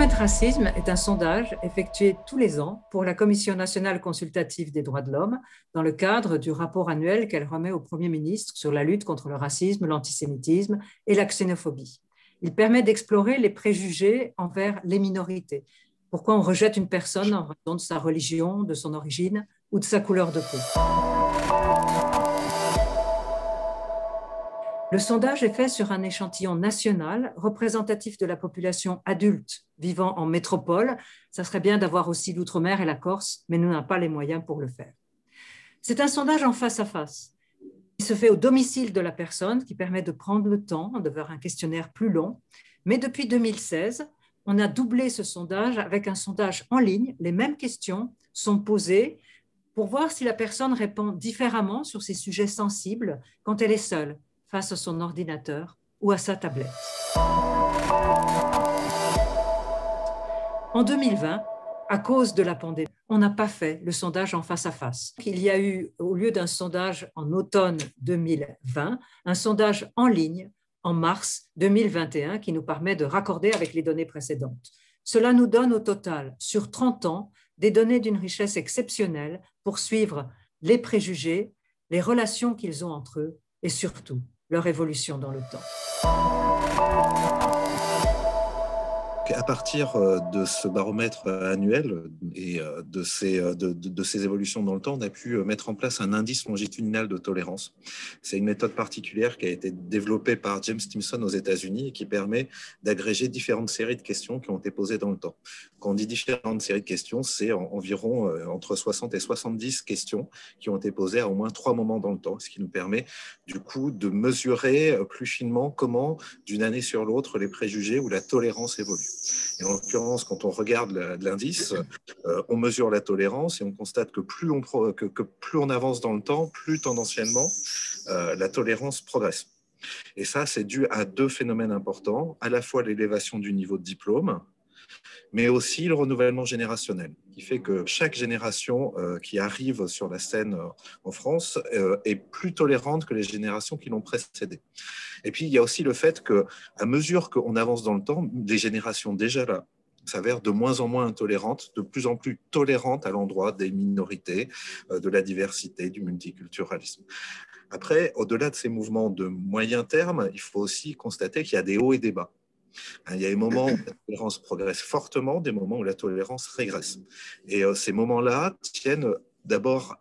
Baromètre Racisme est un sondage effectué tous les ans pour la Commission nationale consultative des droits de l'homme dans le cadre du rapport annuel qu'elle remet au Premier ministre sur la lutte contre le racisme, l'antisémitisme et la xénophobie. Il permet d'explorer les préjugés envers les minorités. Pourquoi on rejette une personne en raison de sa religion, de son origine ou de sa couleur de peau. Le sondage est fait sur un échantillon national représentatif de la population adulte vivant en métropole. Ça serait bien d'avoir aussi l'outre-mer et la Corse, mais nous n'avons pas les moyens pour le faire. C'est un sondage en face à face. Il se fait au domicile de la personne, qui permet de prendre le temps de faire un questionnaire plus long. Mais depuis 2016, on a doublé ce sondage avec un sondage en ligne. Les mêmes questions sont posées pour voir si la personne répond différemment sur ces sujets sensibles quand elle est seule, face à son ordinateur ou à sa tablette. En 2020, à cause de la pandémie, on n'a pas fait le sondage en face à face. Il y a eu, au lieu d'un sondage en automne 2020, un sondage en ligne en mars 2021 qui nous permet de raccorder avec les données précédentes. Cela nous donne au total, sur 30 ans, des données d'une richesse exceptionnelle pour suivre les préjugés, les relations qu'ils ont entre eux et surtout leur évolution dans le temps. À partir de ce baromètre annuel et de ces évolutions dans le temps, on a pu mettre en place un indice longitudinal de tolérance. C'est une méthode particulière qui a été développée par James Stimson aux États-Unis et qui permet d'agréger différentes séries de questions qui ont été posées dans le temps. Quand on dit différentes séries de questions, c'est environ entre 60 et 70 questions qui ont été posées à au moins 3 moments dans le temps, ce qui nous permet du coup de mesurer plus finement comment, d'une année sur l'autre, les préjugés ou la tolérance évoluent. Et en l'occurrence, quand on regarde l'indice, on mesure la tolérance et on constate que plus on avance dans le temps, plus tendanciellement la tolérance progresse. Et ça, c'est dû à 2 phénomènes importants, à la fois l'élévation du niveau de diplôme, mais aussi le renouvellement générationnel, qui fait que chaque génération qui arrive sur la scène en France est plus tolérante que les générations qui l'ont précédée. Et puis, il y a aussi le fait qu'à mesure qu'on avance dans le temps, les générations déjà là s'avèrent de moins en moins intolérantes, de plus en plus tolérantes à l'endroit des minorités, de la diversité, du multiculturalisme. Après, au-delà de ces mouvements de moyen terme, il faut aussi constater qu'il y a des hauts et des bas. Il y a des moments où la tolérance progresse fortement, des moments où la tolérance régresse. Et ces moments-là tiennent d'abord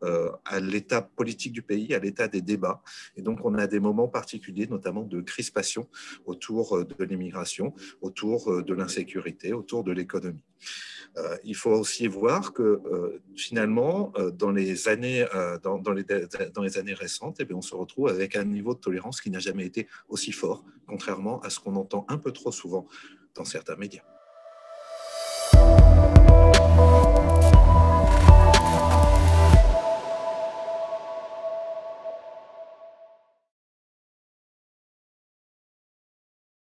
à l'état politique du pays, à l'état des débats. Et donc, on a des moments particuliers, notamment de crispation autour de l'immigration, autour de l'insécurité, autour de l'économie. Il faut aussi voir que finalement, dans les années récentes, on se retrouve avec un niveau de tolérance qui n'a jamais été aussi fort, contrairement à ce qu'on entend un peu trop souvent dans certains médias.